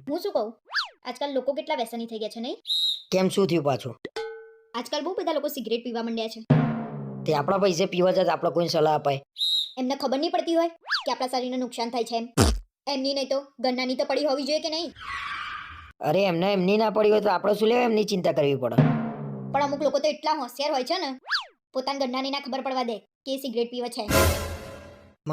હું શું કહું, આજકાલ લોકો કેટલા વ્યસની થઈ ગયા છે નહીં? કેમ શું થયું પાછું? આજકાલ બહુ બધા લોકો સિગરેટ પીવા માંડ્યા છે. તે આપણા પૈસે પીવા જાય આપણે કોઈ સલાહ અપાય? એમને ખબર નહીં પડતી હોય કે આપણા શરીરને નુકસાન થાય છે એમ. એમની નહીં તો ગન્નાની તો પડી હોવી જોઈએ કે નહીં? અરે એમને એમની ના પડી હોય તો આપણે શું લેવા એમની ચિંતા કરવી પડે? પણ અમુક લોકો તો એટલા હોશિયાર હોય છે ને, પોતાના ગન્નાની ના ખબર પડવા દે કે એ સિગરેટ પીવે છે.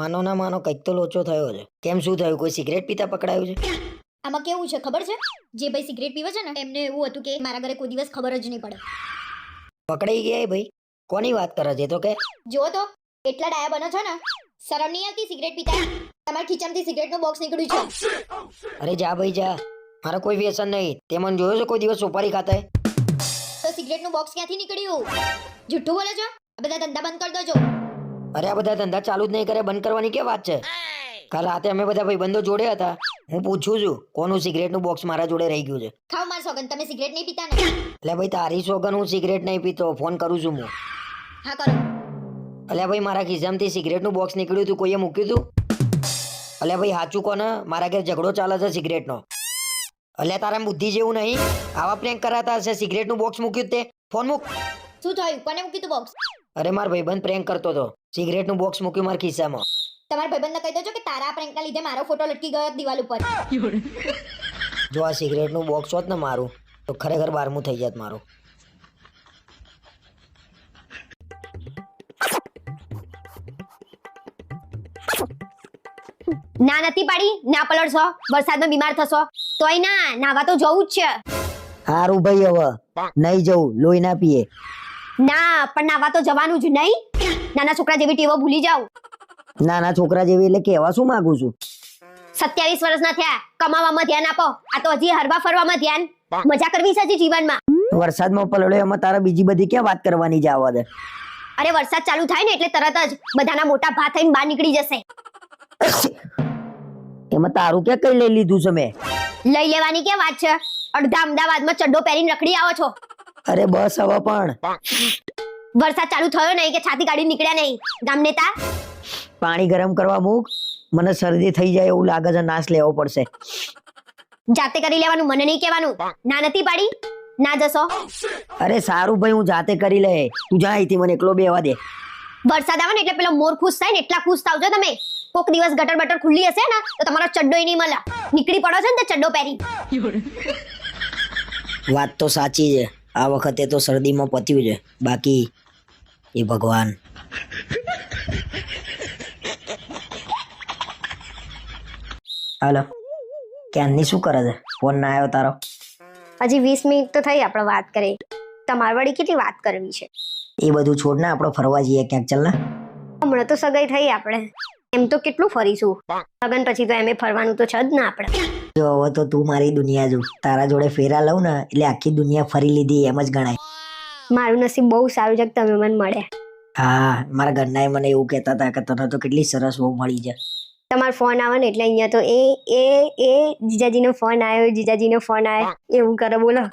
માનો ના માનો કંઈક તો લોચો થયો છે. કેમ શું થયું? કોઈ સિગરેટ પીતા પકડાયું છે? આમાં કેવું છે ખબર છે, જે ભાઈ સિગરેટ પીવે છે ને એમને એવું હતું કે મારા ઘરે કોઈ દિવસ ખબર જ નહીં પડે. પકડાઈ ગયા એ ભાઈ? કોની વાત કરે છે? તો કે જો તો એટલા ડાયા બનો છો ને, શરમ નહીં આવતી સિગરેટ પીતા? તમારા ખીચામાંથી સિગરેટનું બોક્સ નીકળ્યું છે. અરે જા ભાઈ જા, મારે કોઈ વ્યસન નહીં. તે મને જોયો છે કોઈ દિવસ સોપારી ખાતા? તો સિગરેટનું બોક્સ ક્યાંથી નીકળ્યું? જુઠ્ઠું બોલે છો? આ બધા ધંધા બંધ કરી દો. અરે આ બધા ધંધા ચાલુ જ નહીં કરે, બંધ કરવાની કે વાત છે? કાલ રાતે અમે બધા ભાઈબંધો જોડે હતા. હું પૂછું છું કોનું સિગરેટનું બોક્સ મારા જોડે રહી ગયું છે. ખાવ માર સોગન, તમે સિગરેટ નહીં પીતા ને? એટલે ભાઈ તારી સોગન હું સિગરેટ નહીં પીતો. ફોન કરું છું હું. હા કરો. અલ્યા ભાઈ મારા ખિસ્સામાંથી સિગરેટનું બોક્સ નીકળ્યું હતું, કોઈએ મૂક્યું હતું? અલ્યા ભાઈ સાચું કોને? મારા ઘેર ઝઘડો ચાલે છે સિગરેટનો. અલ્યા તારા બુદ્ધિ જેવું નહીં? આવા પ્રેન્ક કરાતા હશે. સિગરેટનું બોક્સ મૂક્યું તે ફોન મૂક. શું થયું? કોને મૂક્યું તું બોક્સ? અરે માર ભાઈબંધ પ્રેન્ક કરતો હતો, સિગરેટનું બોક્સ મૂક્યું મારા ખિસ્સામાં. તમારા ભાઈબંધને કહી દેજો કે તારા પ્રેન્કના લીધે મારો ફોટો લટકી ગયો દિવાલ ઉપર. જો આ સિગરેટનું બોક્સ હોત ને મારું, તો ખરેખર 12મું થઈ જાત મારું. ના નથી પાડી, ના પલળશો, વરસાદમાં બીમાર થશો. તોય ના નાવા તો જવું જ છે. હારું ભાઈ હવે નહીં જવું, લોહી ના પીએ. ના પણ નાવા તો જવાનું જ નહીં. નાના છોકરા જેવી ટેવો ભૂલી જાવ. નાના છોકરા જેવી એટલે કહેવા શું માંગુ છું? 27 વર્ષના થયા, કમાવામાં ધ્યાન આપો. આ તો હજી હરવા ફરવામાં ધ્યાન. મજા કરવી છે હજી જીવનમાં. વરસાદમાં પલળ્યો એમાં તારે બીજી બધી ક્યાં વાત કરવાની જ આવવા દે? અરે વરસાદ ચાલુ થાય ને એટલે તરત જ બધાના મોટા ભા થઈને બહાર નીકળી જશે. એમાં તારું ક્યાં કઈ લઈ લીધું છે મેં? લઈ લેવાની કે વાત છે? અડધા અમદાવાદમાં ચડ્ડો પહેરીને રખડી આવો છો. અરે બસ હવે પણ. વરસાદ ચાલુ થયો નહીં કે છાતી કાઢી નીકળ્યા નહીં ગામ નેતા. પાણી ગરમ કરવા મૂક, મને શરદી થઈ જાય એવું લાગે છે. નાશ લેવો પડશે. જાતે કરી લેવાનું, મને નહીં કહેવાનું. ના નથી પાડી, ના જશો. અરે સારું ભાઈ હું જાતે કરી લે, તું જા અહીંથી, મને એકલો બેવા દે. વરસાદ આવે ને એટલે પેલો મોર ખુશ થાય ને એટલા ખુશ થાવજો તમે. કોક દિવસ ગટર બટર ખુલ્લી હશે ને તો તમારો ચડ્ડોય નહીં મળે. નીકળી પડો છો ને તે ચડ્ડો પહેરી. વાત તો સાચી છે. આ વખતે તો શરદીમાં પત્યું છે, બાકી એ ભગવાન. હાલો, ક્યાંની શું કરે છે? ફોન ના આવ્યો તારો? હજી 20 મિનિટ તો થઈ આપણે વાત કરી. તમારે વળી કેટલી વાત કરવી છે? એ બધું છોડ ને, આપણે ફરવા જઈએ ક્યાંક. ચાલ ને. હમણાં તો સગાઈ થઈ આપણે, એમ તો કેટલું ફરીશું. લગન પછી તો એમે ફરવાનું તો છે જ ને આપણે. જો હવે તો તું મારી દુનિયા જો. તારા જોડે ફેરા લઉં ને એટલે આખી દુનિયા ફરી લીધી એમ જ ગણાય. મારું નસીબ બહુ સારું છે કે તમે મને મળ્યા. હા, મારા ઘરના મને એવું કહેતા હતા કે તને તો કેટલી સરસ બહુ મળી છે. તમારો ફોન આવે ને એટલે અહીંયા તો એ જીજાજીનો ફોન આવ્યો, જીજાજીનો ફોન આવ્યો એવું કરે. બોલો,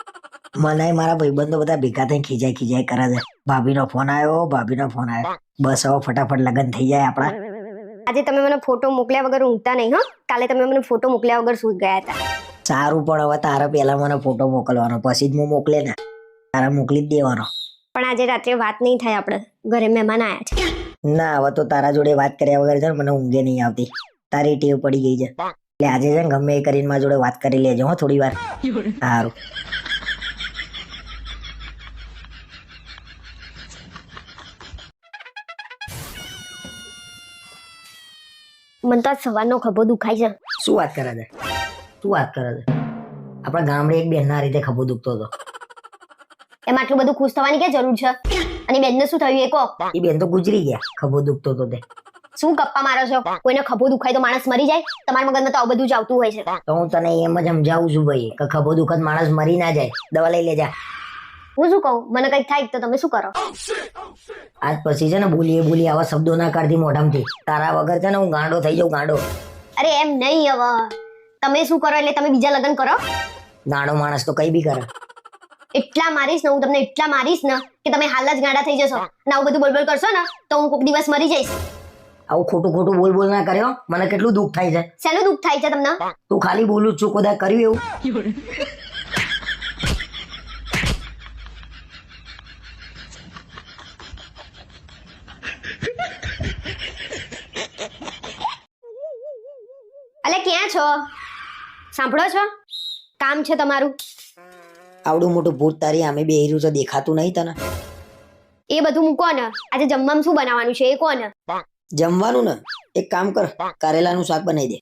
મને મારા ભાઈબંધો બધા ભેગા થઈને ખીજાય કરે છે. ભાભીનો ફોન આવ્યો, ભાભીનો ફોન આવ્યો. બસ હવે ફટાફટ લગ્ન થઈ જાય આપણા. આજે તમે મને ફોટો મોકલ્યા વગર ઊંઘતા નહીં. હા, કાલે તમે મને ફોટો મોકલ્યા વગર સૂઈ ગયા હતા. સારું, પણ હવે તારા પહેલા મને ફોટો મોકલવાનો, પછી જ હું મોકલે ને. તારા મોકલી જ દેવાનો. પણ આજે રાત્રે વાત નહીં થાય, આપણે ઘરે મહેમાન આવ્યા છે. ના, હવે તો તારા જોડે વાત કર્યા વગર છે ને મને ઊંઘે નહીં આવતી. તારી ટેવ પડી ગઈ છે એટલે આજે છે ને ગમે એ કરીને મારા જોડે વાત કરી લેજો હો થોડી વાર. સારું. મને તો સવારનો ખભો દુખાય છે. શું વાત કરે છે? આપણા ગામડે એક બેનના રીતે ખભો દુખતો હતો. એમાં આટલું બધું ખુશ થવાની ક્યાં જરૂર છે? અને બેનને શું થયું એ કહો. એ બેન તો ગુજરી ગયા, ખભો દુખતો હતો તે. શું ગપ્પા મારો છો? કોઈને ખભો દુખાય તો માણસ મરી જાય? તમારા મગજમાં તો આવું બધું જ આવતું હોય છે. તો હું તને એમ જ સમજાવું છું ભાઈ કે ખભો દુખત માણસ મરી ના જાય. દવા લઈ લેજા. હું શું કહું, મને કઈક થાય તો તમે શું કરો? આજ પછી છે ને બોલી આવા શબ્દો ના કાઢતી મોઢામાંથી. તારા વગર છે ને હું ગાંડો થઈ જાઉં, ગાંડો. અરે એમ નહીં, હવે તમે શું કરો એટલે તમે બીજા લગ્ન કરો? ગાંડો માણસ તો કઈ બી કરે. એટલા મારીશ ને હું તમને, એટલા મારીશ ને કે તમે હાલ જ ગાંડા થઈ જશો. અને આવું બધું બોલબોલ કરશો ને તો હું કોઈક દિવસ મરી જઈશ. આવું ખોટું ખોટું બોલ બોલ ના કર્યો, મને કેટલું દુઃખ થાય છે. શેનું દુઃખ થાય છે તમને? તું ખાલી બોલું જ છું, કદાચ કર્યું એવું? અલે ક્યાં છો? સાંભળો છો? કામ છે તમારું. આવડું મોટું ભૂત તારી આમે બેહર્યું છે, દેખાતું નહીં તને? એ બધું મૂકો ને, આજે જમવામાં શું બનાવવાનું છે એ કહો ને. જમવાનું ને એક કામ કર, કારેલાનું શાક બનાવી દે.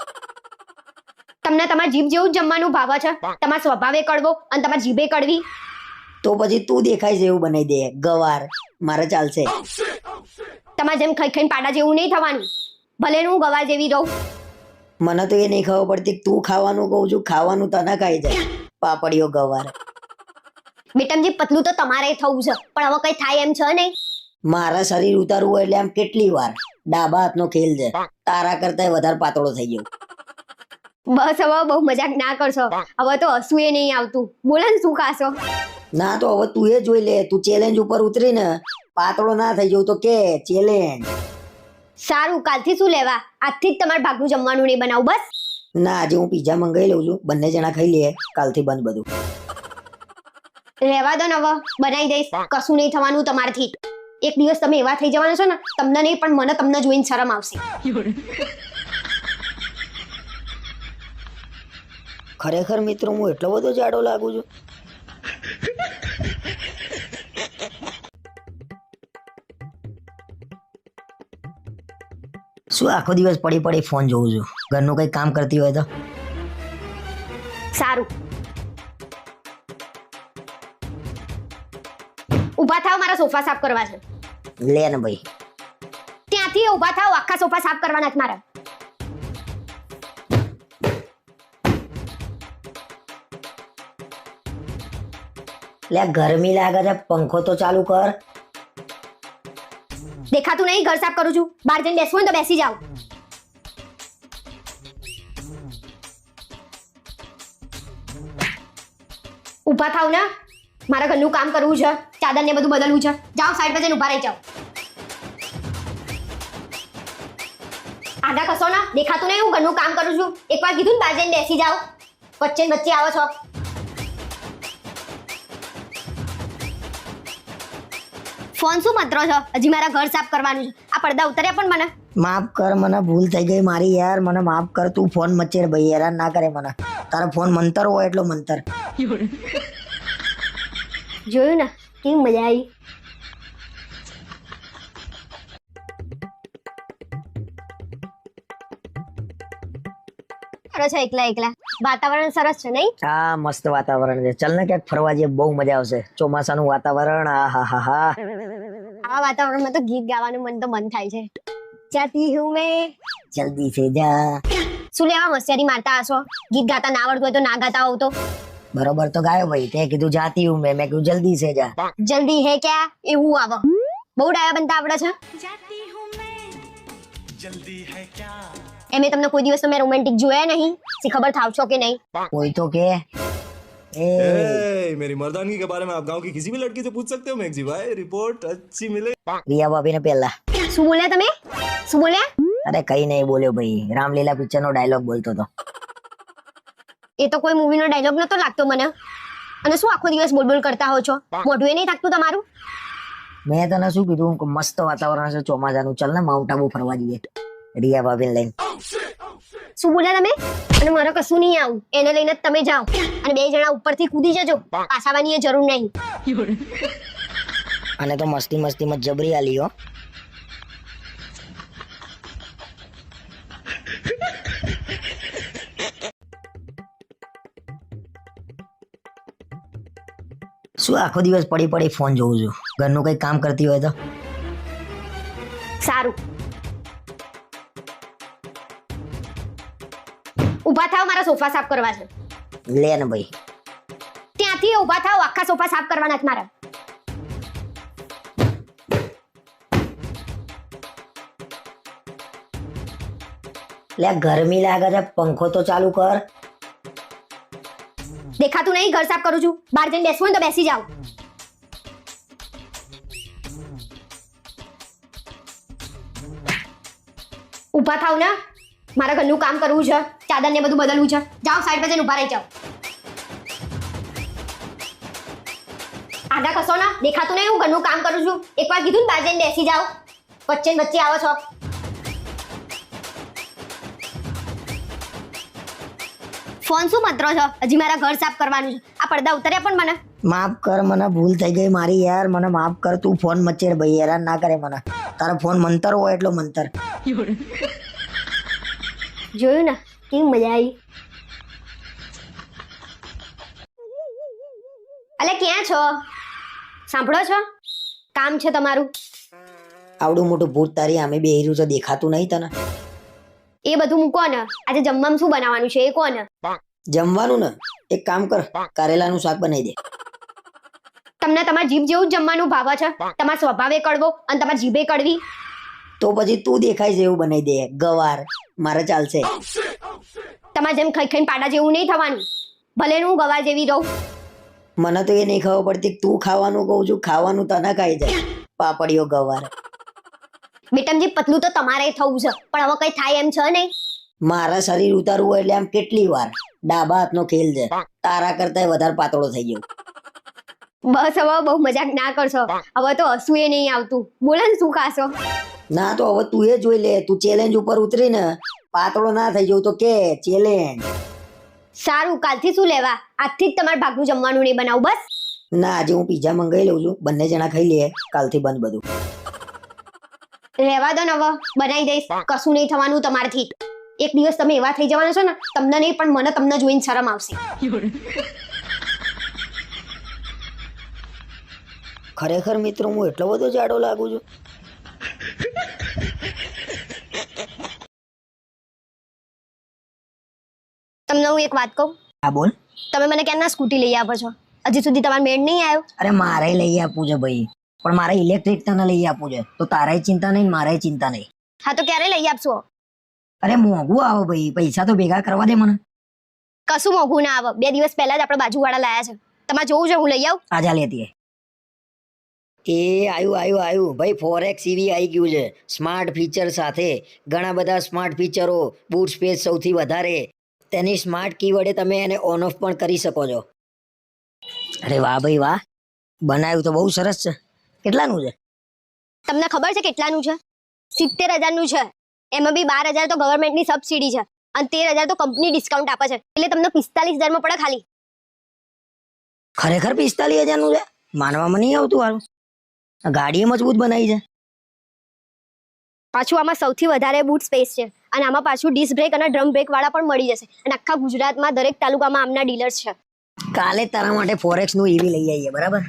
તમને તમારા જીભ જેવું જ જમવાનું ભાવે છે? તમારો સ્વભાવે કડવો અને તમારી જીભે કડવી. તો પછી તું દેખાય છે એવું બનાવી દે. ગવાર મારે ચાલશે. તમારે જેમ ખાઈ ખાઈને પાડા જેવું નહીં થવાનું. ભલે ને હું ગવાર જેવી રહું. મને તો એ નહીં ખબર પડતી કે તું ખાવાનું કહું છું, ખાવાનું તને ખાઈ જાય. પાપડીઓ ગવાર. બેટમજી પતલું તો તમારે થવું છે, પણ હવે કઈ થાય એમ છે નહીં. મારા શરીર ઉતારવું હોય એટલે આમ કેટલી વાર. ડાબા હાથનો ખેલ છે, તારા કરતા વધારે પાતળો થઈ ગયો. બસ હવે બહુ મજાક ના કરશો. હવે તો હસવું એ નહીં આવતું. બોલે ને શું ખાશો? ના તો હવે તું એ જોઈ લે, તું ચેલેન્જ ઉપર ઉતરી ને પાતળો ના થઈ જવું તો કે ચેલેન્જ. સારું, કાલથી શું લેવા? આજથી જ તમારે ભાગનું જમવાનું નહીં બનાવું બસ. ના, આજે હું પીઝા મંગાવી લઉં છું, બંને જણા ખાઈ લઈએ, કાલથી બંધ બધું. રહેવા દો ને, હવે બનાવી દઈશ. કશું નહીં થવાનું તમારથી. એક દિવસ તમે એવા થઈ જવાના છો ને, તમને નહીં પણ મને તમને જોઈને શરમ આવશે. ખરેખર મિત્રો હું એટલો બધો જાડો લાગુ છું? શું આખો દિવસ પડી પડી ફોન જોઉં છું? ઘરનું કઈ કામ કરતી હોય તો? સારું, ઊભા થાવ, મારા સોફા સાફ કરવા છે. લે ને ભાઈ. ત્યાંથી ઊભા થાવ, આખા સોફા સાફ કરવાના છે મારા. લે ગરમી લાગે છે, પંખો તો ચાલુ કર. દેખાતું નહીં ઘર સાફ કરું છું? બહાર જઈને બેસવું હોય તો બેસી જાઓ. ઊભા થાવ ને, મારા ઘરનું કામ કરવું છે, ચાદર ને બધું બદલવું છે. જાઓ સાઈડ પર જઈને ઊભા રહી જાઓ. આગા કશો ના, દેખાતું નહીં હું ઘરનું કામ કરું છું? એકવાર કીધું ને બહાર જઈને બેસી જાઓ. વચ્ચે ને વચ્ચે આવો છો. ફોન શું મતરો છો? હજી મારા ઘર સાફ કરવાનું છે. આ પડદા ઉતર્યા પણ મને. માફ કર, મને ભૂલ થઈ ગઈ મારી યાર, મને માફ કર. તું ફોન મચેર ભાઈ, હેરાન ના કરે મને. તારો ફોન મંતર હોય એટલો મંતર. જોયું ને કેવી મજા આવી. સરસ છે, એકલા એકલા. વાતાવરણ સરસ છે નહીં? હા મસ્ત વાતાવરણ છે. ચાલ ને ક્યાંક ફરવા જઈએ, બહુ મજા આવશે. ચોમાસાનું વાતાવરણ. આ હા હા હા. આવા વાતાવરણમાં તો ગીત ગાવાનું મન થાય છે. જાતી હું મેં જલ્દી સે જા. શું લેવા હોશિયારી મારતા હશો? ગીત ગાતા ના આવડતું હોય તો ના ગાતા હોવ તો. બરોબર તો ગાયો ભાઈ. તે કીધું જાતી હું મેં કીધું જલ્દી સે જા. જલ્દી હે ક્યાં એવું આવે. બહુ ડાયા બનતા આવડે છે. એમે તમને કોઈ દિવસ તમે રોમેન્ટિક જોયા નહીં? સી ખબર થાવ છો કે નહીં? કોઈ તો કે मेरी मर्दानगी के बारे में आप गांव की किसी भी लड़की से पूछ सकते हो मेघजी भाई, रिपोर्ट अच्छी मिले। રિયા ભાભીને પહેલા. શું બોલ્યા તમે? શું બોલ્યા? અરે કઈ નહીં બોલ્યો ભાઈ, રામલીલા પિક્ચર નો ડાયલોગ બોલતો હતો. એ તો કોઈ મૂવી નો ડાયલોગ નતો લાગતો મને. અને શું આખો દિવસ બોલબોલ કરતા હો છો? મોઢું એ નહીં થાકતું તમારું? મેં તને શું કીધું કે મસ્ત વાતાવરણ છે ચોમાસાનું, ચાલ ને માઉન્ટ આબુ ફરવા જઈએ રિયા ભાભીને લઈને. શું બોલ્યા તમે? અને મારે કશું નહીં આવું, એને લઈને જ તમે જાઓ અને બે જણા ઉપરથી કૂદી જજો. પાછાવાની એ જરૂર નહીં. અને તો મસ્તી મસ્તીમાં જબરી આલી હો. શું આખો દિવસ પડી પડી ફોન જોઉં છું? ઘરનું કઈ કામ કરતી હોય તો? સારું, ઊભા થાવ, મારા સોફા સાફ કરવા છે. લે ને ભાઈ. ત્યાંથી ઊભા થાવ, આખા સોફા સાફ કરવાના છે મારા. લે ગરમી લાગે છે, પંખો તો ચાલુ કર. દેખાતું નહીં ઘર સાફ કરું છું? બહાર જઈને બેસવું હોય તો બેસી જાઓ. ઊભા થાવ ને, મારા ઘરનું કામ કરવું છે, ચાદર ને બધું બદલવું છે. જાઓ સાઈડ પર જઈને ઊભા રહી જાઓ. આગા કશો ને, દેખાતું નહીં હું ઘરનું કામ કરું છું. એકવાર કીધું ને બહાર જઈને બેસી જાઓ, વચ્ચે ને વચ્ચે આવો છો. ફોન શું મંત્રો છો? હજી મારા ઘર સાફ કરવાનું છે. આ પડદા ઉતર્યા પણ મને. માફ કર, મને ભૂલ થઈ ગઈ મારી યાર, મને માફ કર. તું ફોન મચેર ભાઈ, હેરાન ના કરે મને. તારો ફોન મંતર હોય એટલો મંતર. જોયું ને કેવી મજા આવી. અલે ક્યાં છો? સાંભળો છો? કામ છે તમારું. આવડું મોટું ભૂત તારી આમે બેહી રહ્યું છે, દેખાતું નહીં તને? એ બધું મૂકો ને, આજે જમવામાં શું બનાવવાનું છે એ કહો ને. જમવાનું ને, એક કામ કર, કારેલાનું શાક બનાવી દે. તમને તમારા જીભ જેવું જ જમવાનું ભાવે છે? તમારો સ્વભાવે કડવો અને તમારી જીભે કડવી. તો પછી તું દેખાય છે એવું બનાવી દે. ગવાર મારે ચાલશે. તમારે જેમ ખાઈ ખાઈને પાડા જેવું નહીં થવાનું. ભલે ને હું ગવાર જેવી રહું. મને તો એ નહીં ખબર પડતી કે તું ખાવાનું કહું છું, ખાવાનું તને ખાઈ જાય. પાપડીઓ ગવાર. બેટમજી પતલું તો તમારે થવું છે, પણ હવે કઈ થાય એમ છે નહીં. મારા શરીર ઉતારવું હોય એટલે આમ કેટલી વાર. ડાબા હાથનો ખેલ છે, તારા કરતા વધારે પાતળો થઈ ગયો. બસ હવે બહુ મજાક ના કરશો. હવે તો હસવું એ નહીં આવતું. બોલે ને શું ખાશો? ના તો હવે તું એ જોઈ લે, તું ચેલેન્જ ઉપર ઉતરી ને પાતળો ના થઈ જવું તો કે ચેલેન્જ. સારું, કાલથી શું લેવા? આજથી જ તમારે ભાગનું જમવાનું નહીં બનાવું બસ. ના, આજે હું પીઝા મંગાવી લઉં છું, બંને જણા ખાઈ લઈએ. કાલથી બંધ બધું. રહેવા દો ને, હવે બનાવી દઈશ. કશું નહીં થવાનું તમારથી. એક દિવસ તમે એવા થઈ જવાના છો ને, તમને નહીં પણ મને તમને જોઈને શરમ આવશે. ખરેખર મિત્રો હું એટલો બધો જાડો લાગુ છું? તમને હું એક વાત કહું. હા બોલ. તમે મને ક્યારના સ્કૂટી લઈ આપો છો? હજી સુધી તમારો મેળ નહીં આવ્યો? અરે મારે લઈ આપવું છે ભાઈ, પણ મારે ઇલેક્ટ્રિક તને લઈ આપવું છે, તો તારાય ચિંતા નહીં, મારાય ચિંતા નહીં. હા તો ક્યારે લઈ આપશો? અરે મોંઘું આવો ભાઈ, પૈસા તો ભેગા કરવા દે મને. કશું મોંઘું ના આવે. 2 દિવસ પહેલા જ આપણે બાજુવાળા લાયા છે. તમારે જોવું છે હું લઈ આવું? આજા લેતી એ આવ્યું ભાઈ. ફોરેક્સ ઈવી આવી ગયું છે, સ્માર્ટ ફીચર સાથે. ઘણા બધા સ્માર્ટ ફીચરો, બૂટ સ્પેસ સૌથી વધારે. તેની સ્માર્ટ કી વડે તમે એને ઓન ઓફ પણ કરી શકો છો. અરે વાહ ભાઈ વાહ, બનાવ્યું તો બહુ સરસ છે. કેટલાનું છે? તમને ખબર છે કેટલાનું છે? 70,000નું છે. એમાં બી 12,000 તો ગવર્મેન્ટની સબસિડી છે અને 13,000 તો કંપની ડિસ્કાઉન્ટ આપે છે, એટલે તમને 45,000માં પડે ખાલી. ખરેખર 45,000નું છે? માનવામાં નહીં આવતું. હારું, ગાડી મજબૂત બનાવી છે. પાછું આમાં સૌથી વધારે બૂટ સ્પેસ છે અને આમાં પાછું ડિસ્ક બ્રેક અને ડ્રમ બ્રેક વાળા પણ મળી જશે. અને આખા ગુજરાતમાં દરેક તાલુકામાં આમના ડીલર્સ છે. કાલે તારા માટે ફોરેક્સ નું ઈવી લઈ આવીએ, બરાબર?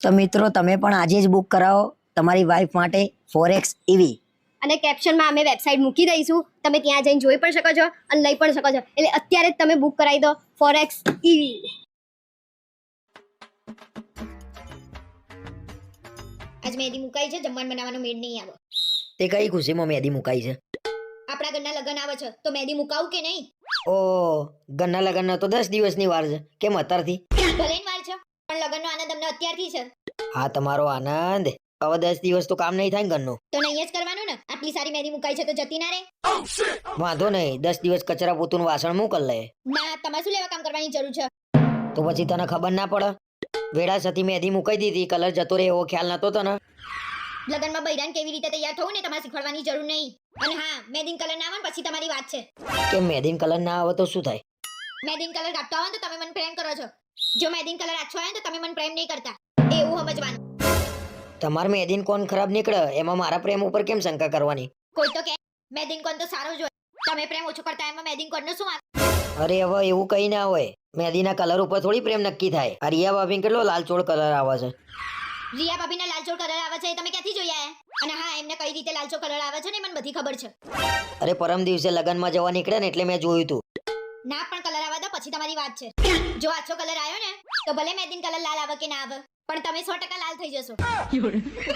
તો મિત્રો તમે પણ આજે જ બુક કરાવો તમારી વાઈફ માટે ફોરેક્સ ઈવી. અને કેપ્શનમાં અમે વેબસાઇટ મૂકી દઈશું, તમે ત્યાં જઈને જોઈ પણ શકો છો અને લઈ પણ શકો છો. એટલે અત્યારે જ તમે બુક કરાવી દો ફોરેક્સ ઈવી. આજ મહેંદી મુકાઈ છે, જમવાનું બનાવવાનો મેળ નહીં આવે. તે કઈ ખુશીમાં મહેંદી મુકાઈ છે? આપણા ઘરના લગ્ન આવે છે તો મહેંદી મુકાવું કે નહીં? ઓ, ઘરના લગ્નના તો 10 દિવસની વાર છે, કેમ અત્યારથી? ભલે વાર છે, પણ લગ્નનો આનંદ અમને અત્યારથી છે. હા, તમારો આનંદ. હવે 10 દિવસ તો કામ નહીં થાય ને ઘરનું. તો નહીં જ કરવાનું ને. આટલી સારી મહેંદી મુકાઈ છે તો જતી ના રે. વાંધો નહીં, 10 દિવસ કચરા પોતું વાસણ મૂકલ લે. ના, તમારે શું લેવા કામ કરવાની જરૂર છે? તો પછી તને ખબર ના પડે? વેડા સતી મહેંદી મુકાઈ દીધી, કલર જતો રહે એવો ખ્યાલ નતો તને? લગ્નમાં બૈરાન કેવી રીતે તૈયાર થવું ને તમારે શીખવાડવાની જરૂર નહીં. અને હા, મહેંદીન કલર ના આવે પછી તમારી વાત છે. કે મહેંદીન કલર ના આવે તો શું થાય? મહેંદીન કલર કાઢતો આવે તો તમે મને પ્રેમ કરો છો. જો મહેંદીન કલર આછો આવે તો તમે મને પ્રેમ નહીં કરતા. એવું સમજવાનું. તમારે મહેંદીન કોણ ખરાબ નીકળે એમાં મારા પ્રેમ ઉપર કેમ શંકા કરવાની? કોઈ તો કે મહેંદીન કોણ તો સારો જ હોય. તમે પ્રેમ ઓછો કરતા એમાં મહેંદીન કોણનો શું વાંક? અરે હવે એવું કઈ ના હોય, મહેંદીના કલર ઉપર થોડી પ્રેમ નક્કી થાય. આ રિયા ભાભી કેટલો લાલચોળ કલર આવે છે. રિયા ભાભીના લાલચોળ કલર આવે છે એ તમે ક્યાંથી જોયા? અને હા, એમને કઈ રીતે લાલચો કલર આવે છે ને મને બધી ખબર છે. અરે પરમ દિવસે લગનમાં જવા નીકળ્યા ને એટલે મેં જોયું તું. ના પણ કલર આવે તો પછી તમારી વાત છે. જો આછો કલર આવ્યો ને તો ભલે મહેંદીન કલર લાલ આવે કે ના આવે, પણ તમે 100% લાલ થઈ જશો.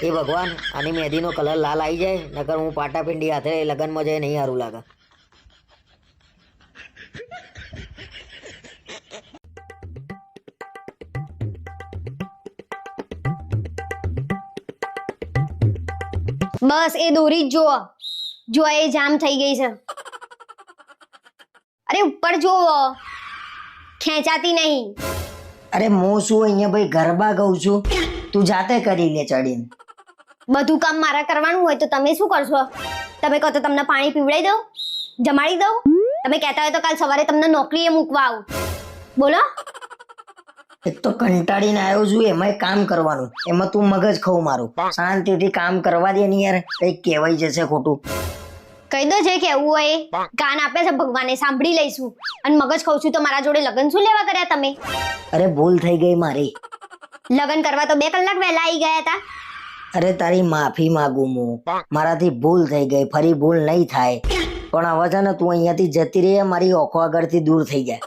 એ ભગવાન, આની મહેંદીનો કલર લાલ આવી જાય નકર હું પાટાપિંડી હાથે લગનમાં જઈ નહીં સારું લાગે. બસ એ દોરી જ જુઓ. જો એ જામ થઈ ગઈ છે. અરે ઉપર જો, ખેંચાતી નહીં. અરે હું શું અહીંયા ભાઈ ગરબા ગાઉં છું, તું જાતે કરી લે ચડીને. બધું કામ મારા કરવાનું હોય તો તમે શું કરશો? તમે કહો તો તમને પાણી પીવડાવી દઉં, જમાડી દઉં. તમે કહેતા હોય તો કાલ સવારે તમને નોકરીએ મૂકવા આવું. બોલો. એક તો કંટાળીને આવ્યો છું, એમાંય કામ કરવાનું, એમાં તું મગજ ખાઉં મારું. શાંતિથી કામ કરવા દે ને યાર, કઈક કહેવાય જશે ખોટું. કહી દો જે કહેવું હોય. કાન આપે છે ભગવાને, સાંભળી લઈશું. અને મગજ ખાઉં છું તો મારા જોડે લગ્ન શું લેવા કર્યા તમે? અરે ભૂલ થઈ ગઈ મારી. લગ્ન કરવા તો 2 કલાક વહેલા આવી ગયા હતા. અરે તારી માફી માંગુ હું, મારાથી ભૂલ થઈ ગઈ, ફરી ભૂલ નહીં થાય. પણ હવે છે ને તું અહીંયાથી જતી રહી, મારી ઓખો આગળથી દૂર થઈ જાય.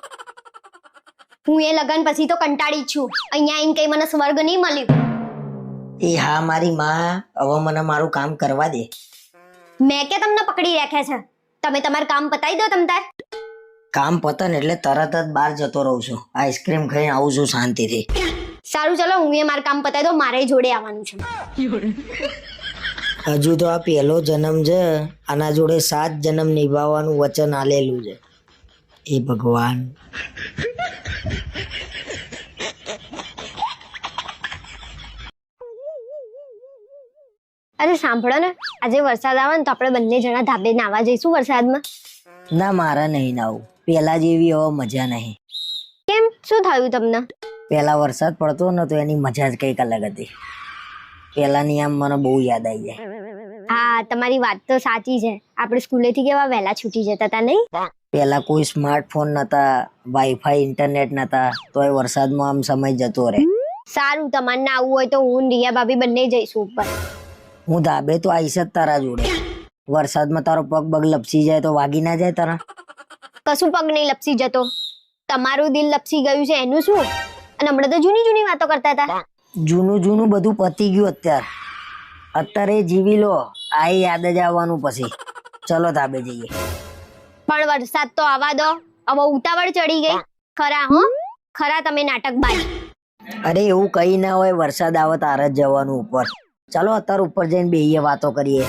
હું એ લગ્ન પછી તો કંટાળી જ છું. અહીંયા આવીને કઈ મને સ્વર્ગ નહીં મળ્યું. એ હા મારી માં, હવે મને મારું કામ કરવા દે. મેં કે તમને પકડી રાખ્યા છે? તમે તમારું કામ પતાવી દો તમ તાર. કામ પતન એટલે તરત જ બહાર જતો રહું છું, આઈસ્ક્રીમ ખાઈને આવું છું શાંતિથી. સારું ચલો, હું એ મારું કામ પતાવી દઉં, મારે જોડે આવવાનું છે. હજુ તો આ પહેલો જન્મ છે, આના જોડે 7 જન્મ નિભાવવાનું વચન આલેલું છે. એ ભગવાન. અરે સાંભળો ને, આજે વરસાદ આવે ને તો આપણે બંને જણા ધાબે નાવા જઈશું વરસાદમાં. ના મારા નહીં નાવું, પેલા જેવી હવે મજા નહીં. કેમ, શું થયું તમને? પેલા વરસાદ પડતો ને તો એની મજા જ કંઈક અલગ હતી. પેલાની આમ મને બહુ યાદ આવી જાય. હા, તમારી વાત તો સાચી છે. આપણે સ્કૂલેથી કેવા વહેલા છૂટી જતા હતા નહીં? પેલા કોઈ સ્માર્ટફોન નતા, વાઈફાઈ ઇન્ટરનેટ નતા, તોય વરસાદમાં આમ સમય જતો રહે. સારું, તમારે ના આવવું હોય તો હું ને રિયા ભાભી બંને જઈશું ઉપર. હું ધાબે તો આવીશ જ તારા જોડે. વરસાદમાં તારો પગ બગ લપસી જાય તો વાગી ના જાય તારા? કશું પગ નહીં લપસી જતો. તમારું દિલ લપસી ગયું છે એનું શું? અને હમણાં તો જૂની જૂની વાતો કરતા હતા. જૂનું જૂનું બધું પતી ગયું અત્યારે. અત્યારે જીવી લો, આ યાદ જ આવવાનું પછી. ચલો ધાબે જઈએ. પણ વરસાદ તો આવવા દો, હવે ઉતાવળ ચડી ગઈ. ખરા હો, ખરા તમે નાટકબાજ. અરે એવું કઈ ના હોય, વરસાદ આવે તારે જ જવાનું ઉપર. ચાલો અત્યારે ઉપર જઈને બેહીએ, વાતો કરીએ.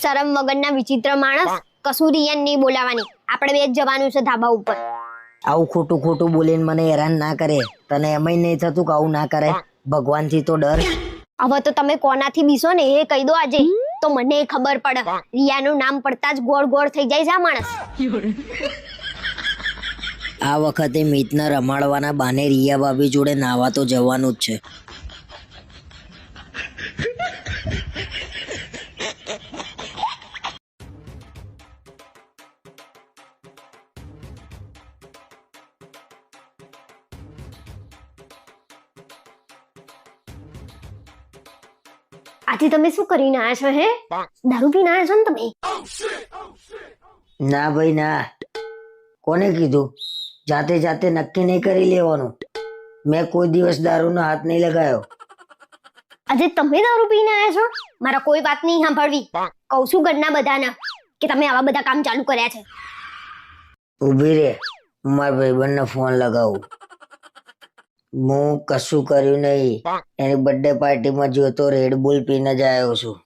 શરમ વગરના વિચિત્ર માણસ, કશું રિયાન નહીં બોલાવાની. આપણે બે જ જવાનું છે ધાબા ઉપર. આવું ખોટું ખોટું બોલીને મને હેરાન ના કરે. તને એમય નહીં થતું કે આવું ના કરે? ભગવાનથી તો ડર. હવે તો તમે કોનાથી બીસો ને એ કહી દો આજે, તો મને ખબર પડે. રિયાનું નામ પડતા જ ગોળ ગોળ થઈ જાય છે આ માણસ. આ વખતે મિતને રમાડવાના બાને રિયા ભાભી જોડે નાવા તો જવાનું જ છે. આજે તમે શું કરીને આયા છો? હે, દારૂ પીને આયા છો ને તમે? ના ભાઈ ના, કોને કીધું? જાતે જાતે નક્કી નહીં કરી લેવાનું. મેં કોઈ દિવસ દારૂનો હાથ નહીં લગાવ્યો. આજે તમે દારૂ પીને આયા છો? મારા કોઈ વાત નહીં સાંભળવી. કહું છું ઘરના બધાને કે તમે આવા બધા કામ ચાલુ કર્યા છે. ઊભી રે, મારા ભાઈબંધને ફોન લગાવું. હું કશું કર્યું નહીં. એની બર્થડે પાર્ટીમાં જોતો રેડબુલ પીને જ આવ્યો છું.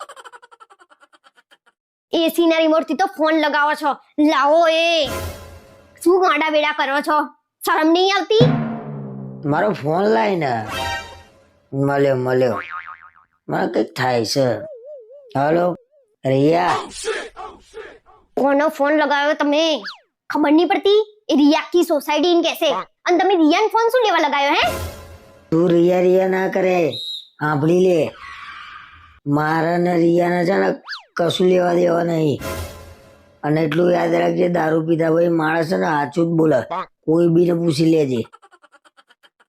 એસી ના રિમોટ થી તો ફોન લગાવો છો. લાવો એ શું ગાડા વેડા કરો છો? શરમ નહીં આવતી? મારો ફોન લાઈને મળ્યો મને કઈક થાય છે. હાલો રિયા. કોનો ફોન લગાવ્યો તમે? ખબર નહીં પડતી? એ રિયા કી સોસાયટી ને કહેશે. અને તમે રિયાન ફોન શું લેવા લગાવ્યો? હે, તું રિયા ના કરે, સાંભળી લે. મારા ને રિયાને છે ને કશું લેવા દેવા નહીં. અને એટલું યાદ રાખજે, દારૂ પીધા ભાઈ માણસ ને સાચું જ બોલે. કોઈ બી ને પૂછી લેજે.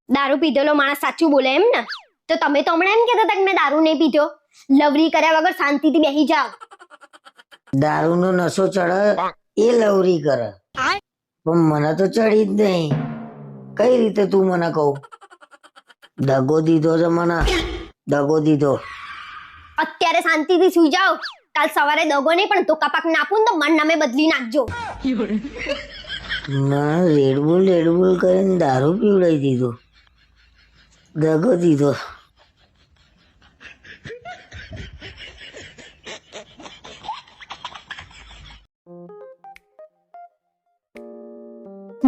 દારૂ પીધેલો માણસ સાચું બોલે એમ ને? તો તમે તો હમણાં એમ કહેતા હતા કે મેં દારૂ નહીં પીધો. લવરી કર્યા વગર શાંતિથી બેસી જાઓ. દારૂનો નશો ચડે એ લવરી કરે, પણ મને તો ચડી જ નહીં. કઈ રીતે તું મને કહું? દગો દીધો છે મને, દગો દીધો. અત્યારે શાંતિથી સુઈ જાઓ. કાલ સવારે દગો નહીં પણ ધોકા પાક નાપું ને તો મન નામે બદલી નાખજો. મને રેડબુલ કરીને દારૂ પીવડાવી દીધો, દગો દીધો.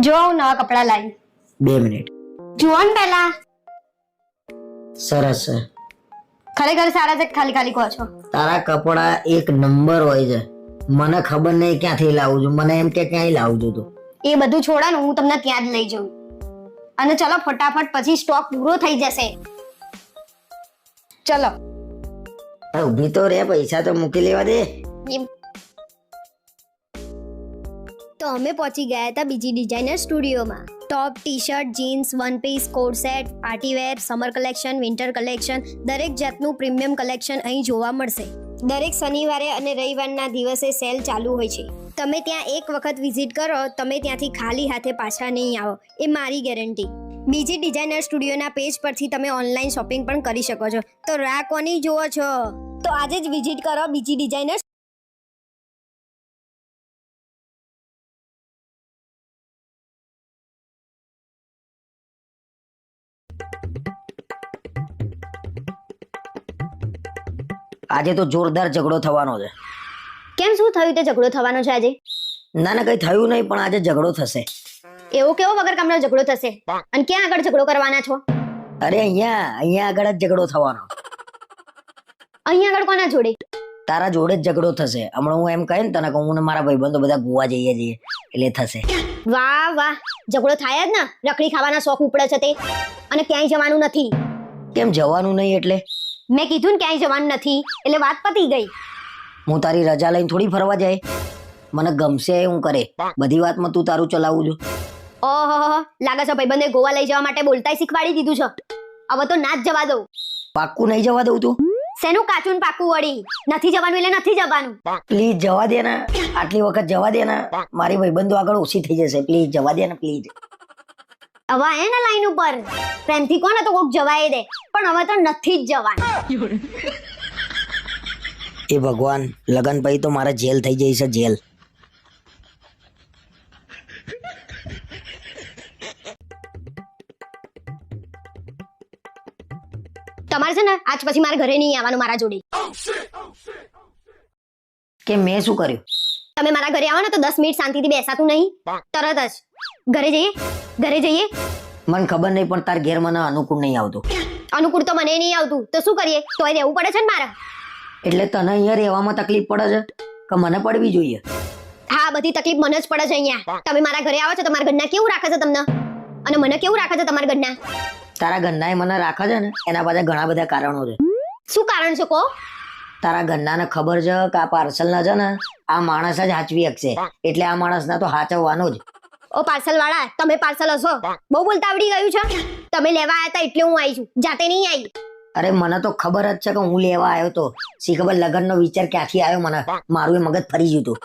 જો હું નવા કપડા લાવી. 2 મિનિટ. જુઓ ને પહેલા. સરસ છે. ખરેખર સારા છે, ખાલી ખાલી કહો છો. તારા કપડા એક નંબર હોય છે. મને ખબર નહીં ક્યાંથી લાવું છું. મને એમ કે ક્યાંય લાવું છું તું. એ બધું છોડાનું, હું તમને ત્યાં જ લઈ જાઉં. અને ચલો ફટાફટ, પછી સ્ટોક પૂરો થઈ જશે. ચલો. ઊભી તો રે, પૈસા તો મૂકી લેવા દે. તો અમે પહોંચી ગયા હતા બીજી ડિઝાઇનર સ્ટુડિયોમાં. Top, T shirt, jeans, one piece, coat set, party wear, summer collection, winter collection, દરેક જાતનું પ્રીમિયમ કલેક્શન અહીં જોવા મળશે. દરેક શનિવારે અને રવિવારના દિવસે સેલ ચાલુ હોય છે. તમે ત્યાં એક વખત વિઝિટ કરો, તમે ત્યાંથી ખાલી હાથે પાછા નહીં આવો, એ મારી ગેરંટી. બીજી ડિઝાઇનર સ્ટુડિયોના પેજ પરથી તમે ઓનલાઈન શોપિંગ પણ કરી શકો છો. તો રાહ કોની જુઓ છો? તો આજે જ વિઝિટ કરો બીજી ડિઝાઇનર. આજે તો જોરદાર ઝઘડો થવાનો છે. કેમ, શું થયું? તે ઝઘડો થવાનો છે આજે? ના ના, કઈ થયું નહીં, પણ આજે ઝઘડો થશે. એવો કેવો વગર કામનો ઝઘડો થશે? અને ક્યાં આગળ ઝઘડો કરવાના છો? અરે અહીંયા આગળ જ ઝઘડો થવાનો. અહીંયા આગળ કોના જોડે? તારા જોડે જ ઝઘડો થશે. હમણાં હું એમ કહે ને તને, હું ને મારા ભાઈબંધો બધા ગોવા જઈએ છીએ, એટલે થશે. વાહ વાહ, ઝઘડો થાય જ ને. રખડી ખાવાના શોખ ઉપડે છે તે. અને ક્યાંય જવાનું નથી. કેમ જવાનું નહીં એટલે? મેં કીધું ને ક્યાંય જવાનું નથી, એટલે વાત પતી ગઈ. હું તારી રજા લઈને થોડી ફરવા જાય. મને ગમશે હું કરે. બધી વાતમાં તું તારું ચલાવું છું. ઓહો, લાગે છે ભાઈબંધે ગોવા લઈ જવા માટે બોલતાય શીખવાડી દીધું છે. હવે તો ના જ જવા દઉં. પાક્કું નહીં જવા દઉં તું? શેનું કાચું ને પાકું વળી? નથી જવાનું એટલે નથી જવાનું. પ્લીઝ જવા દે ને. આટલી વખત જવા દે ને. મારી ભાઈબંધો આગળ ઓછી થઈ જશે. પ્લીઝ જવા દે ને, પ્લીઝ. હવે આય ને લાઈન ઉપર પ્રેમથી કોને તો કોક જવાય દે, પણ હવે તો નથી જ જવાનું. એ ભગવાન, લગન પછી તો મારે જેલ થઈ જઈ છે, જેલ. તમારે છે ને આજ પછી મારા ઘરે નહીં આવવાનું મારા જોડે. કે મેં શું કર્યું? તમે મારા ઘરે આવો ને તો 10 મિનિટ શાંતિથી બેસાતું નહીં. તરત જ ઘરે જઈએ. મને ખબર નહીં, પણ તાર ઘેર મને અનુકૂળ નહીં આવતું. અનુકૂળ તો મને નહીં આવતું, તો શું કરીએ? તોય રહેવું પડે છે ને મારે. એટલે તને અહીંયા રહેવામાં તકલીફ પડે છે કે મને પડવી જોઈએ? હા, બધી તકલીફ મને જ પડે છે અહીંયા. તમે મારા ઘરે આવો છો, તમારા ઘરના કેવું રાખે છે તમને, અને મને કેવું રાખે છે તમારા ઘરના? તારા ઘરનાએ મને રાખે છે ને, એના પાછળ ઘણા બધા કારણો છે. શું કારણ છે કો? તારા ઘરનાને ખબર છે કે આ પાર્સલ ના છે ને, આ માણસ જ હાચવી શકશે, એટલે આ માણસના તો હાચવવાનો જ. ઓ પાર્સલ વાળા, તમે પાર્સલ હશો. બહુ બોલતા આવડી ગયું છે. તમે લેવા આવ્યા હતા એટલે હું આવી છું, જાતે નહીં આવી. અરે મને તો ખબર જ છે કે હું લેવા આવ્યો તો. શી ખબર લગનનો વિચાર ક્યાંથી આવ્યો મને. મારું એ મગજ ફરી ગયું હતું.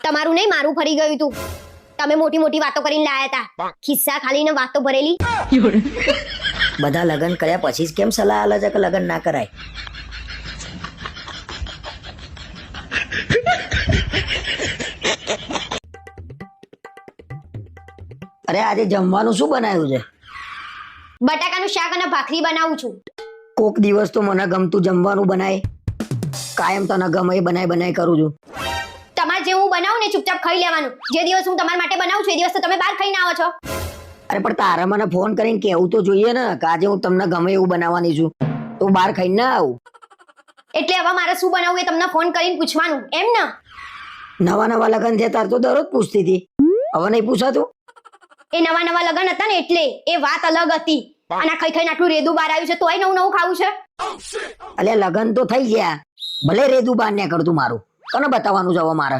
તમારું નહીં, મારું ફરી ગયું હતું. તમે મોટી મોટી વાતો કરીને લાયા હતા, ખિસ્સા ખાલીને વાતો ભરેલી. બધા લગન કર્યા પછી જ કેમ સલાહ આલે છે કે લગન ના કરાય? અરે આજે જમવાનું શું બનાવ્યું છે? બટાકાનું શાક અને ભાખરી બનાવું છું. કોક દિવસ તો મને ગમતું જમવાનું બનાય. કાયમ તને ગમે એ બનાય કરું છું. તમારે જે હું બનાવું ને ચૂપચાપ ખાઈ લેવાનું. જે દિવસ હું તમારા માટે બનાવું છું એ દિવસ તો તમે બહાર ખાઈને આવો છો. અરે પણ તારે મને ફોન કરીને કેવું તો જોઈએ ને કે આજે હું તમને ગમે એવું બનાવવાની છું, તો બહાર ખાઈને ના આવું. એટલે હવે મારે શું બનાવવું એ તમને ફોન કરીને પૂછવાનું, એમ ને? નવા લગન થયા તાર તો દરરોજ પૂછતી હતી, હવે નહીં પૂછાતું? એ નવા લગન હતા ને એટલે એ વાત અલગ હતી. અને આ ખાઈને આટલું રેદું બહાર આવ્યું છે, તોય નવું ખાવું છે. અલે લગન તો થઈ ગયા, ભલે રેદું બહાર ને કરતું મારું. કોને બતાવવાનું છે હવે મારે?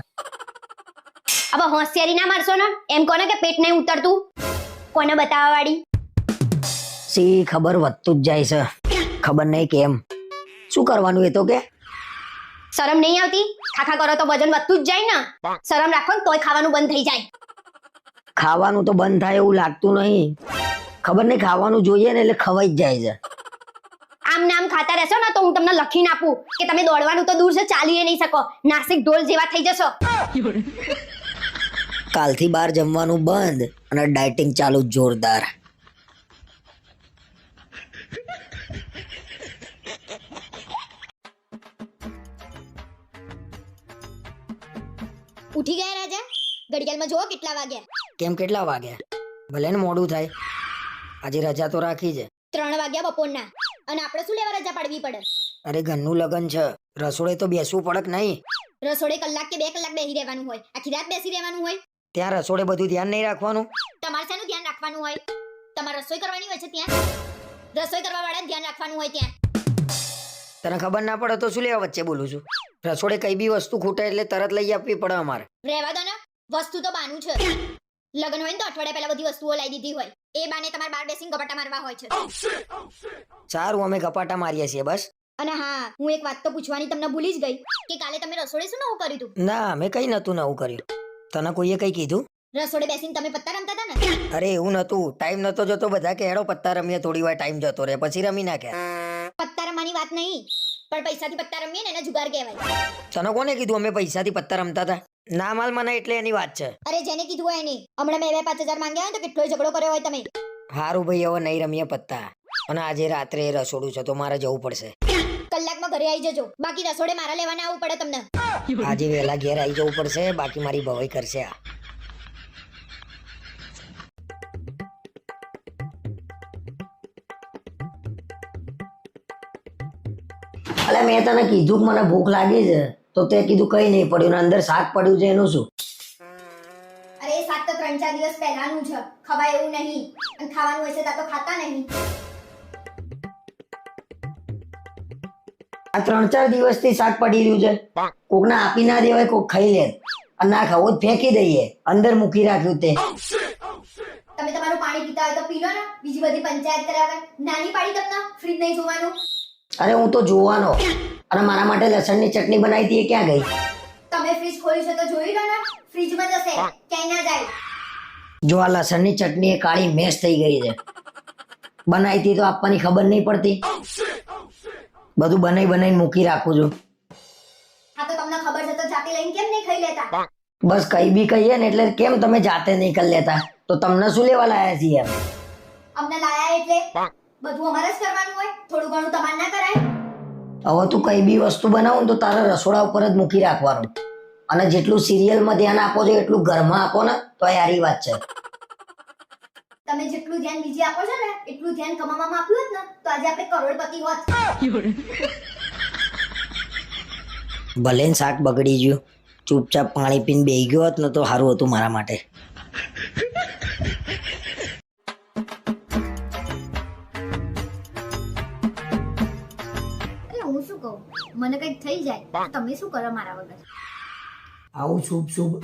હવે હોશિયારી ના મારશો ને, એમ કોને કે પેટ નહીં ઉતરતું? કોને બતાવવા વાળી? સી ખબર વધતું જ જાય છે, ખબર નહીં કેમ. શું કરવાનું એ તો કે? શરમ નહીં આવતી? ખાખા કરો તો વજન વધતું જ જાય ને. શરમ રાખો ને તોય ખાવાનું બંધ થઈ જાય. ખાવાનું તો બંધ થાય એવું લાગતું નહીં. ખબર નહીં, ખાવાનું જોઈએ ને એટલે ખવાઈ જ જાય છે. આમ નામ ખાતા રહેશો ને તો હું તમને લખીને આપું કે તમે દોડવાનું તો દૂર છે, ચાલી નહીં શકો, નાસિક ઢોલ જેવા થઈ જશો. કાલથી બહાર જમવાનું બંધ અને ડાયટિંગ ચાલુ જોરદાર. ઉઠી ગયા રાજા? ઘડિયાળમાં જુઓ કેટલા વાગ્યા. કેમ કેટલા વાગ્યા? ભલે ને મોડું થાય, આજે રજા તો રાખી છે. 3 વાગ્યા બપોરના. અને આપણે શું લેવા રજા પાડવી પડે? અરે ઘરનું લગન છે, રસોડે તો બેસવું પડે કે નહીં? રસોડે કલાક કે 2 કલાક બેસી રહેવાનું હોય, આખી રાત બેસી રહેવાનું હોય. ત્યાં રસોડે બધું ધ્યાન નહીં રાખવાનું? તમારે શેનું ધ્યાન રાખવાનું હોય? તમારે રસોઈ કરવાની હોય છે ત્યાં. રસોઈ કરવા વાળાને ધ્યાન રાખવાનું હોય ત્યાં. તને ખબર ના પડે તો શું લેવા વચ્ચે બોલું છું? રસોડે કઈ બી વસ્તુ ખૂટે એટલે તરત લઈ આપવી પડે અમારે. રહેવા દો ને, વસ્તુ તો બાનું છે. લગન હોય ને તો અઠવાડિયા પહેલા બધી વસ્તુઓ લાવી દીધી હોય, એ બાને તમારે બહાર બેસીને ગપાટા મારવા હોય છે. સારું, અમે ગપાટા મારીએ છીએ બસ. અને હા, હું એક વાત તો પૂછવાની તમને ભૂલી જ ગઈ કે કાલે તમે રસોડે શું નવું કર્યું હતું? ના, અમે કઈ નતું નવું કર્યું. તને કોઈએ કઈ કીધું? રસોડે બેસીને તમે પત્તા રમતા હતા ને? અરે એવું નતું, ટાઈમ નતો જતો. બધા કે હેડો પત્તા રમીએ, થોડી વાર ટાઈમ જતો રહે, પછી રમી નાખ્યા. પત્તા રમવાની વાત નહીં, પણ પૈસાથી પત્તા રમીએ ને એને જુગાર કહેવાય. તને કોને કીધું અમે પૈસાથી પત્તા રમતા હતા? ના માલ મને એટલે એની વાત છે. અરે જેને કીધું હોય એની. હમણાં મેં 2-5 હજાર માંગ્યા હોય તો કેટલો ઝઘડો કર્યો હોય તમે. હારું ભાઈ, હવે નહીં રમીએ પત્તા. અને આજે રાત્રે રસોડું છે તો મારે જવું પડશે. કલાકમાં ઘરે આવી જજો, બાકી રસોડે મારા લેવાના આવવું પડે તમને. આજે વહેલા ઘેર આવી જવું પડશે, બાકી મારી ભવાઈ કરશે આ. અલે મેં તને કીધું કે મને ભૂખ લાગી છે તો તે કીધું કઈ નહીં પડ્યું ને અંદર શાક પડ્યું છે એનું શું? અરે એ શાક તો 3-4 દિવસ પહેલાનું છે, ખવાય એવું નહીં. અને ખાવાનું હોય છે તો ખાતા નહીં. આ 3-4 દિવસથી શાક પડી રહ્યું છે. કોકને આપી ના દેવાય, કોક ખાઈ લે. અને ના ખાવું જ ફેંકી દઈએ, અંદર મૂકી રાખ્યું તે. તમે તમારું પાણી પીતા હોય તો પી લો ને, બીજી બધી પંચાયત કર્યા વગર. નાની પાડી તમને ફ્રીજ નહીં જોવાનું. અરે હું તો જોવાનો. અને મારા માટે લસણની ચટણી બનાવી હતી, એ ક્યાં ગઈ? તમે ફ્રીજ ખોલ્યું છે તો જોઈ લો ને, ફ્રીજમાં જશે, ક્યાંય ના જાય. જો આ લસણની ચટણી એ કાળી મેશ થઈ ગઈ છે. બનાવી હતી તો આપવાની ખબર નહીં પડતી. બધું બનાવીને મૂકી રાખું છું. હા તો તમને ખબર છે તો જાતે લઈને કેમ નહીં ખાઈ લેતા? બસ કઈ બી કહીએ ને એટલે કેમ તમે જાતે નહીં કરી લેતા? તો તમને શું લેવા લાયા છીએ? અમને લાયા એટલે બધું અમારે જ કરવાનું હોય, થોડું ઘણું તમારે ના કરાય? હવે તું કઈ બી વસ્તુ બનાવું ને તો તારા રસોડા ઉપર જ મૂકી રાખવાનું. અને જેટલું સિરિયલમાં ધ્યાન આપો છો એટલું ઘરમાં આપો ને તો એ સારી વાત છે. તમે જેટલું ધ્યાન બીજે આપો છો ને એટલું ધ્યાન કમાવામાં આપ્યું હોત ને તો આજે આપણે કરોડપતિ હોત. ભલે ને શાક બગડી ગયું, ચૂપચાપ પાણી પીને બેહી ગયો હોત ને તો સારું હતું મારા માટે. હું શું કહું, મને કંઈક થઈ જાય તમે શું કરો મારા વગર? આવું શુભ શુભ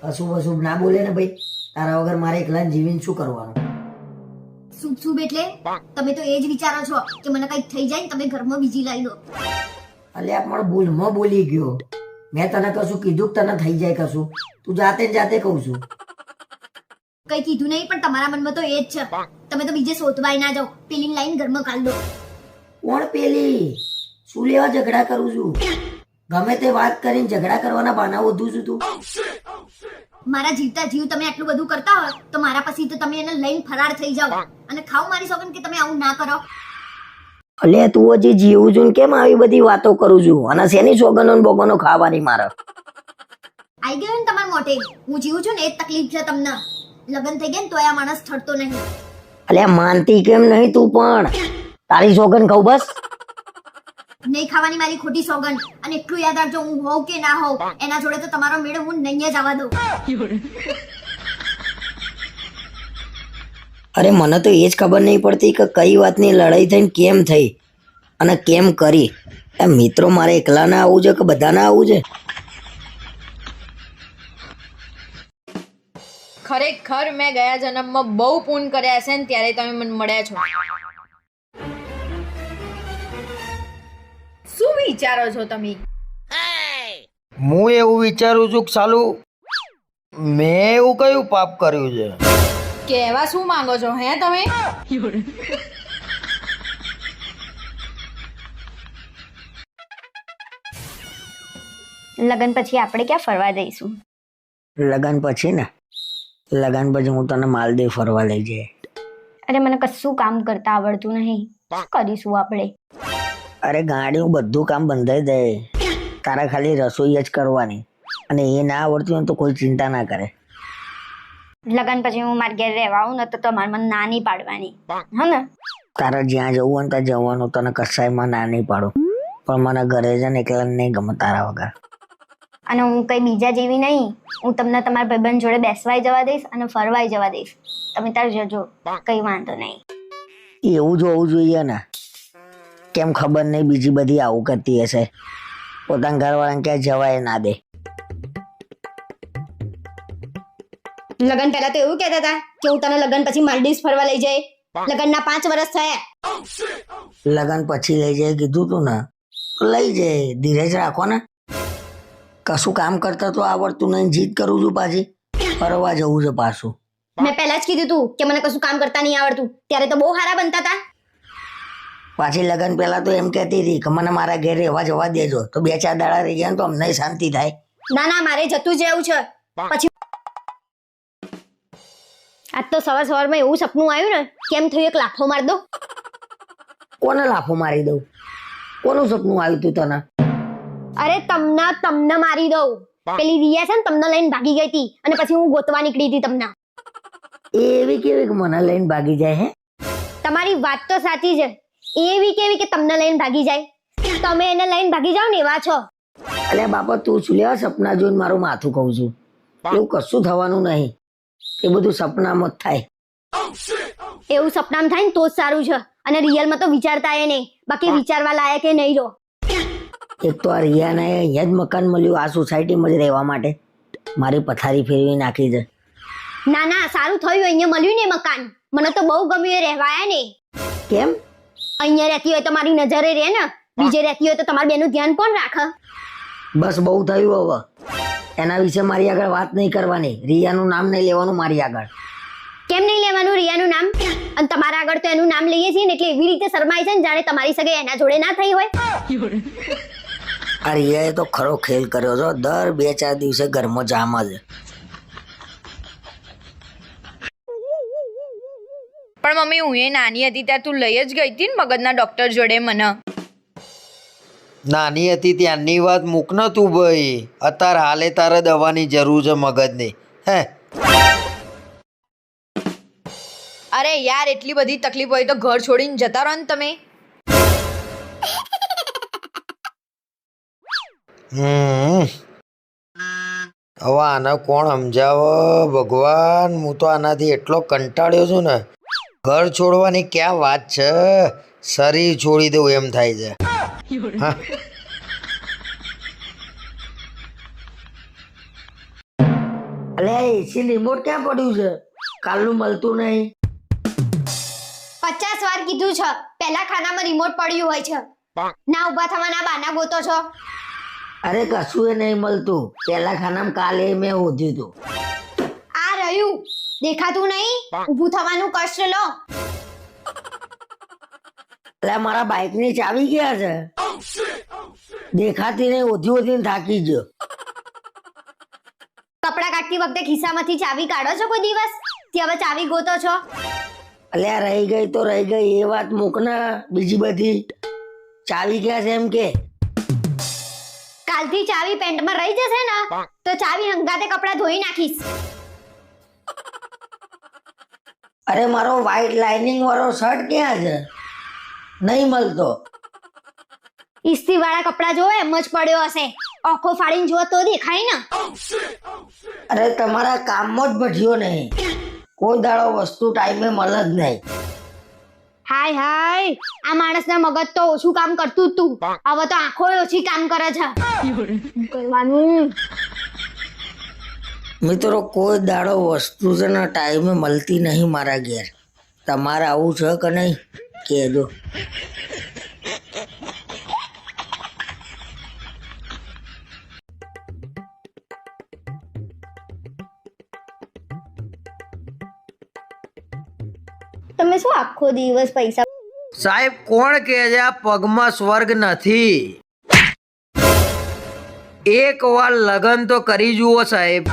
અશુભ અશુભ ના બોલે ને ભાઈ. તારા વગર મારે એકલા જીવીને શું કરવાનું? શુભ શુભ એટલે તમે તો એ જ વિચારો છો કે મને કંઈક થઈ જાય ને તમે ઘરમાં બીજી લાવી લો. અલ્યા પણ ભૂલમાં બોલી ગયો. મેં તને કશું કીધું કે તને થઈ જાય કશું? તું જાતે ને જાતે કહું છું. કઈ કીધું નહીં, પણ તમારા મનમાં તો એ જ છે. તમે તો બીજે શોધવાય ના જાઓ, પેલી લાઈન ઘરમાં કાઢ દો. કોણ પેલી? શું લેવા ઝઘડા કરું છું? ગમે તે વાત કરીને ઝઘડા કરવાના બહાના વધુ છું તું. મારા જીવતા જીવ તમે આટલું બધું કરતા હોય તો મારા પછી તો તમે એને લઈને ફરાર થઈ જાઓ અને ખાવ મારી સોગન કે તમે આવું ના કરો. અલ્યા તું હજી જીવું છું ને કેમ આવી બધી વાતો કરું છું? અને શેની સોગનો ને બોગનો ખાવાની મારે? આઈ ગયો ને તમારા મોઢે, હું જીવું છું ને એ જ તકલીફ છે તમને. લગન થઈ ગયા ને તોય આ માણસ થડતો નહીં. અલ્યા માનતી કેમ નહીં તું પણ? તારી સોગન ખાવ બસ. નહીં ખાવાની મારી ખોટી સોગન. અને એટલું યાદ રાખજો, હું હોઉં કે ના હોઉં એના જોડે તો તમારો મેળ હું નહીં જ આવવા દઉં. અરે મને તો એ જ ખબર નહીં પડતી કે કઈ વાતની લડાઈ થઈને કેમ થઈ અને કેમ કરી. આ મિત્રો મારે એકલાના આવું છે કે બધાના આવું છે? ખરેખર મેં ગયા જન્મમાં બહુ પૂન કર્યા છે ને ત્યારે તમે મને મળ્યા છો. શું વિચારો છો તમે? હું એવું વિચારું છું કે સાલું મેં એવું કયું પાપ કર્યું છે? કહેવા શું માંગો છો હે તમે? લગન પછી આપણે ક્યાં ફરવા જઈશું? લગન પછી ને, લગન પછી હું તને માલદીવ ફરવા લઈ જઈએ. અરે મને કશું કામ કરતા આવડતું નહીં, શું કરીશું આપણે? અરે ગાડીનું બધું કામ બંધાઈ દે, તારે ખાલી રસોઈ જ કરવાની. અને એ ના આવડતી હોય તો કોઈ ચિંતા ના કરે. લગન પછી હું મારા ઘેર રહેવા આવું ને તો તમારે મને ના નહીં પાડવાની હા ને તારે જ્યાં જવું હોય ને ત્યાં જવાનું, તને કસાયમાં ના નહીં પાડું, પણ મને ઘરે છે ને એકલા નહીં ગમે તારા વગર. અને હું કઈ બીજા જેવી નહીં, હું તમને તમારા ભાઈબંધ જોડે બેસવાય જવા દઈશ અને ફરવાય જવા દઈશ. તમે તાર જજો, કઈ વાંધો નહીં. એવું જોવું જોઈએ ને, કેમ ખબર નહીં બીજી બધી આવું કરતી હશે, પોતાના ઘરવાળાને ક્યાં જવાય ના દે. લગન પહેલા તો એવું કહેતા હતા કે હું તને લગન પછી માલદીવ્સ ફરવા લઈ જાય. લગનના 5 વર્ષ થયા. લગન પછી લઈ જાય કીધું તું ને, તો લઈ જાય, ધીરજ રાખો ને. કશું કામ કરતા તો આવડતું નહીં, જીદ કરું છું પાછી, ફરવા જવું છે પાછું. મેં પહેલા જ કીધું તું કે મને કશું કામ કરતા નહીં આવડતું, ત્યારે તો બહુ સારા બનતા હતા. પાછી લગન પહેલા તો એમ કહેતી હતી કે મને મારા ઘેર રહેવા જવા દેજો, તો 2-4 દાડા રહી ગયા ને તો અમને શાંતિ થાય. ના ના, મારે જતું જ રહેવું છે. પછી આજ તો સવારમાં એવું સપનું આવ્યું ને, કેમ થયું એક લાફો માર દો. કોને લાફો મારી દઉં? કોનું સપનું આવ્યું તું તને? અરે તમને મારી દઉં. પેલી રિયા છે ને તમને લઈને ભાગી ગઈ હતી અને પછી હું ગોતવા નીકળી હતી તમને. એવી કેવી કે મને લઈને ભાગી જાય? હે, તમારી વાત તો સાચી છે. એવી કેવી કે તમને લઈને ભાગી જાય? તમે એને લઈને ભાગી જાવ ને એવા છો. અલ્યા બાપા, તું શું લેવા સપના જોઈને મારું માથું કહું છું? એવું કશું થવાનું નહીં, એ બધું સપનામાં જ થાય. એવું સપનામાં થાય ને તો જ સારું છે, અને રિયલમાં તો વિચારતા એ નહીં, બાકી વિચારવા લાયક એ નહીં રહો. એક તો આ રિયાને અહીંયા જ મકાન મળ્યું આ સોસાયટીમાં જ રહેવા માટે, મારી પથારી ફેરવી નાખી છે. ના ના, સારું થયું અહીંયા મળ્યું ને મકાન. મને તો બહુ ગમ્યું એ રહેવાયા ને. કેમ? અહીંયા રહેતી હોય તો મારી નજરે રહે ને, બીજે રહેતી હોય તો તમારા બેનું ધ્યાન કોણ રાખે? બસ બહુ થયું હવે, એના વિશે મારી આગળ વાત નહીં કરવાની, રિયાનું નામ નહીં લેવાનું મારી આગળ. કેમ નહીં લેવાનું રિયાનું નામ? અને તમારા આગળ તો એનું નામ લઈએ છીએ ને એટલે એવી રીતે શરમાય છે ને જાણે તમારી સગાઈ એના જોડે ના થઈ હોય. આ રિયાએ તો ખરો ખેલ કર્યો છો, દર 2-4 દિવસે ઘરમાં જામ જ. પણ મમ્મી હું એ નાની હતી ત્યારે તું લઈ જ ગઈ હતી ને મગજના ડોક્ટર જોડે મને. નાની હતી ત્યાંની વાત મૂક ન તું ભાઈ, અત્યારે હાલે તારે દવાની જરૂર છે મગજની. હે, અરે યાર એટલી બધી તકલીફ હોય તો ઘર છોડીને જતા રહો ને તમે. હવે આને કોણ સમજાવે ભગવાન, હું તો આનાથી એટલો કંટાળ્યો છું ને, ઘર છોડવાની ક્યાં વાત છે, શરીર છોડી દઉં એમ થાય છે. હા, અલ્યા એસી રિમોટ ક્યાં પડ્યું છે? કાલનું મળતું નહીં. 50 વાર કીધું છે, પહેલા ખાનામાં રિમોટ પડ્યું હોય છે. ના ઊભા થવાના બાના ગોતો છો. અરે કશું એ નહીં મળતું, પેલા ખાનામાં કાલે મેં હોધ્યું હતું. આ રહ્યું, દેખાતું નહીં? ઊભું થવાનું કષ્ટ લો. એટલે મારા બાઇકની ચાવી ક્યાં છે? દેખાતી નહીં, ઓધી થાકી ગયો. કપડા કાઢતી વખતે ખિસ્સામાંથી ચાવી કાઢો છો કોઈ દિવસ? તે હવે ચાવી ગોતો છો? અલ્યા રહી ગઈ તો રહી ગઈ, એ વાત મૂક ને, બીજી બધી ચાવી ક્યાં છે એમ કે? કાલથી ચાવી પેન્ટમાં રહી જશે ને તો ચાવી હંગાતે કપડા ધોઈ નાખીશ. અરે મારો વ્હાઈટ લાઇનિંગ વાળો શર્ટ ક્યાં છે? નહીં મળતો. ઇસ્ત્રી વાળા કપડા જો એમ જ પડ્યો હશે, આંખો ફાડીને જુઓ તો દેખાય ને. અરે તમારા કામમાં જ બઢ્યો નહીં, કોઈ દાડો વસ્તુ ટાઈમે મળે જ નહીં. હાય હાય, આ માણસના મગજ તો ઓછું કામ કરતું જ તું, હવે તો આંખો ઓછી કામ કરે છે. શું કરવાનું? મિત્રો કોઈ દાડો વસ્તુ છે ને ટાઈમે મળતી નહીં મારા ઘેર. તમારે આવું છે કે નહીં કહેજો. તમે શું આખો દિવસ પૈસા સાહેબ કોણ કહે છે આ પગમાં સ્વર્ગ નથી? એક વાર લગન તો કરી જુઓ સાહેબ.